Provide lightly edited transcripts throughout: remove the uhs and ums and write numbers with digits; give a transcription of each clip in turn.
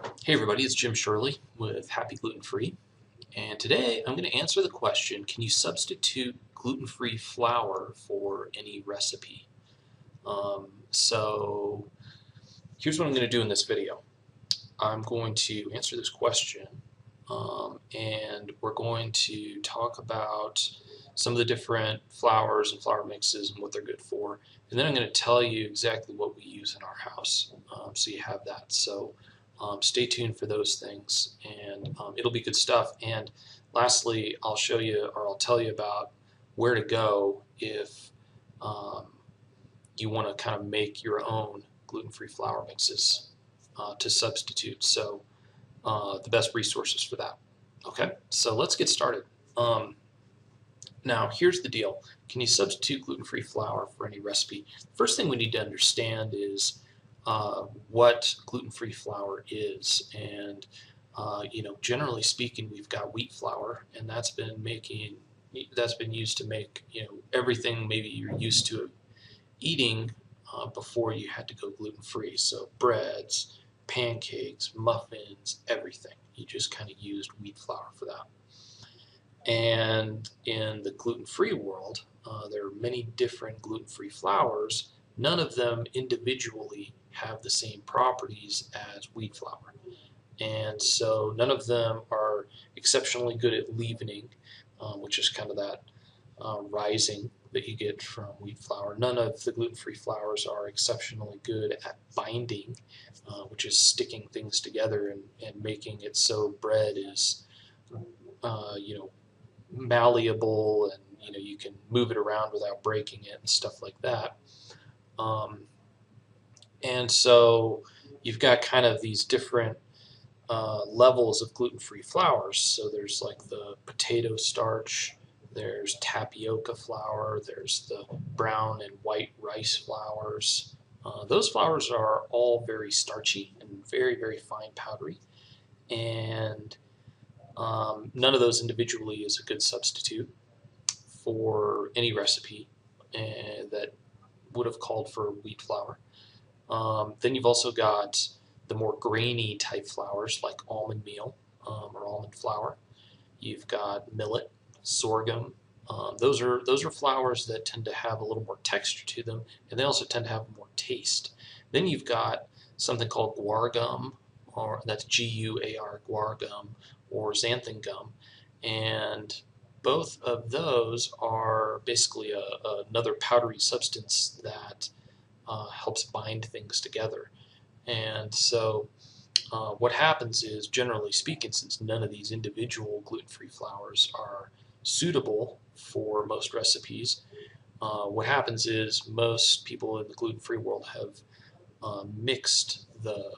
Hey everybody, it's Jim Shirley with Happy Gluten-Free, and today I'm going to answer the question, can you substitute gluten-free flour for any recipe? So here's what I'm going to do in this video. I'm going to answer this question, and we're going to talk about some of the different flours and flour mixes and what they're good for, and then I'm going to tell you exactly what we use in our house, so you have that. So stay tuned for those things, and it'll be good stuff. And lastly, I'll show you, or I'll tell you about where to go if um, you want to kind of make your own gluten-free flour mixes to substitute. So the best resources for that. Okay, so let's get started. Now, here's the deal. Can you substitute gluten-free flour for any recipe? First thing we need to understand is what gluten-free flour is. And, generally speaking, we've got wheat flour, and that's been used to make, everything maybe you're used to eating before you had to go gluten-free. So breads, pancakes, muffins, everything. You just kind of used wheat flour for that. And in the gluten-free world, there are many different gluten-free flours. None of them individually have the same properties as wheat flour. And so none of them are exceptionally good at leavening, which is kind of that rising that you get from wheat flour. None of the gluten-free flours are exceptionally good at binding, which is sticking things together and making it so bread is, malleable, and you can move it around without breaking it and stuff like that. And so you've got kind of these different levels of gluten-free flours. So there's like the potato starch, there's tapioca flour, there's the brown and white rice flours. Those flours are all very starchy and very, very fine powdery, and none of those individually is a good substitute for any recipe that would have called for wheat flour. Then you've also got the more grainy type flours like almond meal or almond flour. You've got millet, sorghum. Those are flours that tend to have a little more texture to them, and they also tend to have more taste. Then you've got something called guar gum, or that's G-U-A-R, guar gum, or xanthan gum, and both of those are basically another powdery substance that helps bind things together. And so what happens is, generally speaking, since none of these individual gluten-free flours are suitable for most recipes, what happens is most people in the gluten-free world have mixed the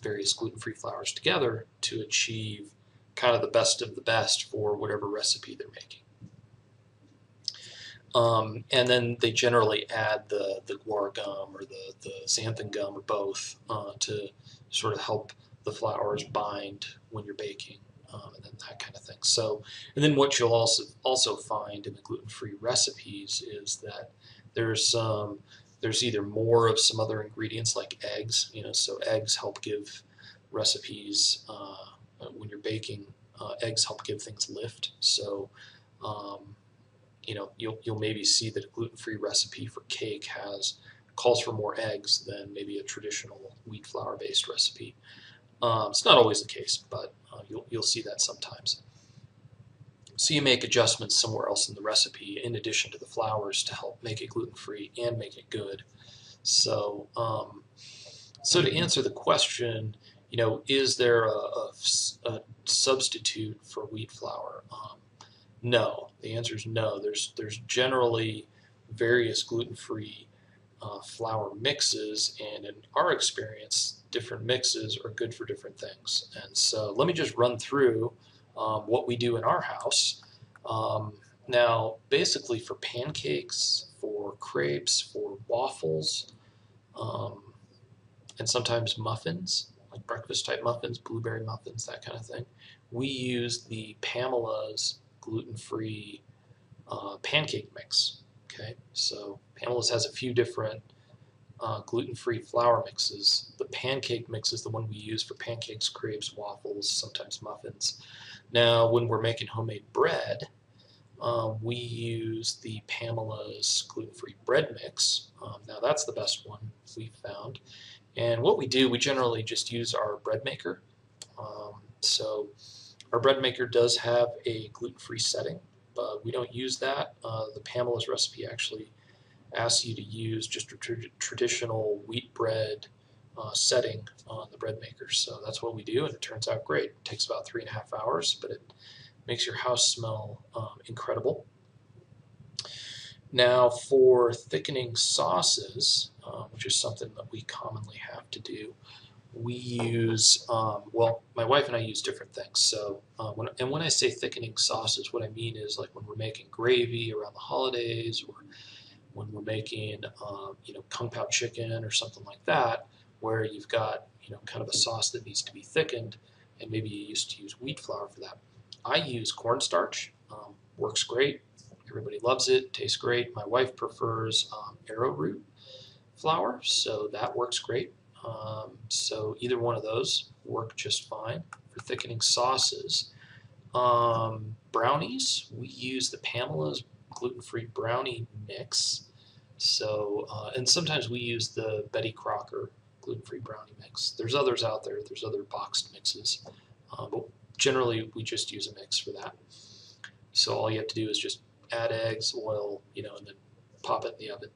various gluten-free flours together to achieve kind of the best of the best for whatever recipe they're making. And then they generally add the guar gum or the xanthan gum or both to sort of help the flours bind when you're baking, and then that kind of thing. So, and then what you'll also find in the gluten-free recipes is that there's either more of some other ingredients like eggs, so eggs help give recipes when you're baking. Eggs help give things lift. So you'll maybe see that a gluten-free recipe for cake calls for more eggs than maybe a traditional wheat flour-based recipe. It's not always the case, but you'll see that sometimes. So you make adjustments somewhere else in the recipe in addition to the flours to help make it gluten-free and make it good. So, so to answer the question, is there a substitute for wheat flour? No. The answer is no. There's generally various gluten-free flour mixes, and in our experience, different mixes are good for different things. And so let me just run through what we do in our house. Now, basically for pancakes, for crepes, for waffles, and sometimes muffins, like breakfast type muffins, blueberry muffins, that kind of thing, we use the Pamela's gluten-free pancake mix. Okay, so Pamela's has a few different gluten-free flour mixes. The pancake mix is the one we use for pancakes, crepes, waffles, sometimes muffins. Now, when we're making homemade bread, we use the Pamela's gluten-free bread mix. Now, that's the best one we've found. And what we do, we generally just use our bread maker. So our bread maker does have a gluten-free setting, but we don't use that. The Pamela's recipe actually asks you to use just a traditional wheat bread setting on the bread maker. So that's what we do, and it turns out great. It takes about 3.5 hours, but it makes your house smell incredible. Now, for thickening sauces, which is something that we commonly have to do, we use, well, my wife and I use different things. So, when I say thickening sauces, what I mean is like when we're making gravy around the holidays, or when we're making, kung pao chicken or something like that, where you've got, kind of a sauce that needs to be thickened, and maybe you used to use wheat flour for that. I use cornstarch. Works great. Everybody loves it. Tastes great. My wife prefers arrowroot flour, so that works great. So either one of those work just fine for thickening sauces. Brownies, we use the Pamela's gluten-free brownie mix. So, and sometimes we use the Betty Crocker gluten-free brownie mix. There's others out there. There's other boxed mixes, but generally we just use a mix for that. So all you have to do is just add eggs, oil, and then pop it in the oven.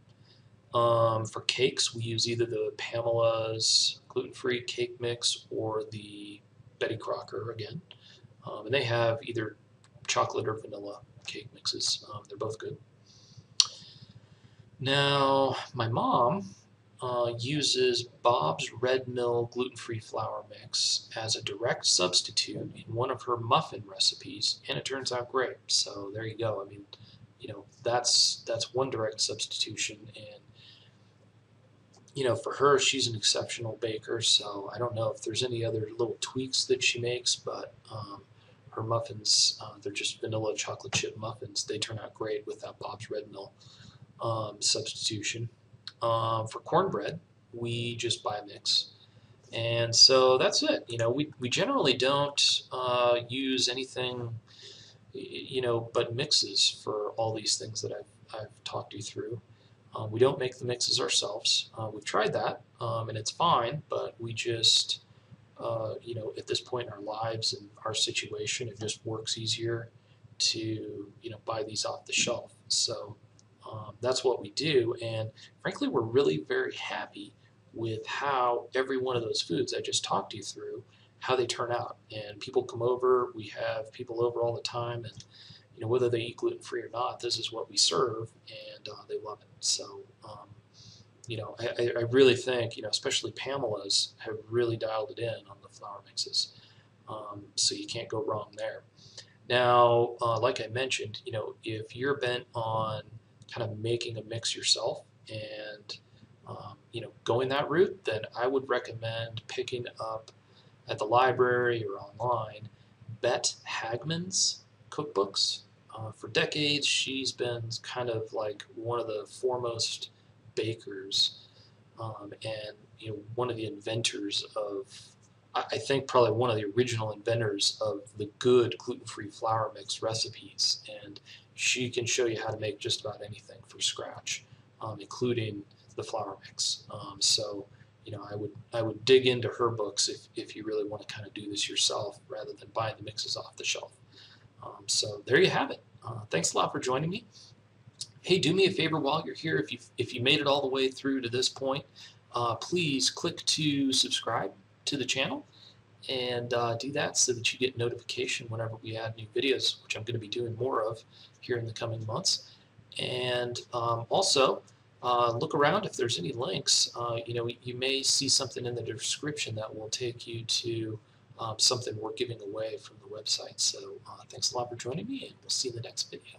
For cakes, we use either the Pamela's gluten-free cake mix or the Betty Crocker again. And they have either chocolate or vanilla cake mixes. They're both good. Now, my mom uses Bob's Red Mill gluten-free flour mix as a direct substitute in one of her muffin recipes, and it turns out great. So there you go. I mean, that's one direct substitution, and for her, she's an exceptional baker. So I don't know if there's any other little tweaks that she makes, but her muffins, they're just vanilla chocolate chip muffins. They turn out great with that Bob's Red Mill substitution. For cornbread, we just buy a mix. And so that's it. We generally don't use anything, but mixes for all these things that I've talked you through. We don't make the mixes ourselves. We've tried that, and it's fine, but we just, at this point in our lives and our situation, it just works easier to, buy these off the shelf. So that's what we do, and frankly, we're really very happy with how every one of those foods I just talked you through, how they turn out. And people come over, we have people over all the time, and whether they eat gluten-free or not, this is what we serve, and they love it. So, I really think, especially Pamela's have really dialed it in on the flour mixes. So you can't go wrong there. Now, like I mentioned, if you're bent on kind of making a mix yourself and, going that route, then I would recommend picking up at the library or online Bet Hagman's cookbooks. For decades, she's been kind of like one of the foremost bakers, and one of the inventors of, I think probably one of the original inventors of the good gluten-free flour mix recipes. And she can show you how to make just about anything from scratch, including the flour mix. So I would dig into her books if you really want to kind of do this yourself rather than buying the mixes off the shelf. So there you have it. Thanks a lot for joining me. Hey, do me a favor while you're here. If you made it all the way through to this point, please click to subscribe to the channel, and do that so that you get notification whenever we add new videos, which I'm going to be doing more of here in the coming months. And also look around if there's any links. You may see something in the description that will take you to something we're giving away from the website. So thanks a lot for joining me, and we'll see you in the next video.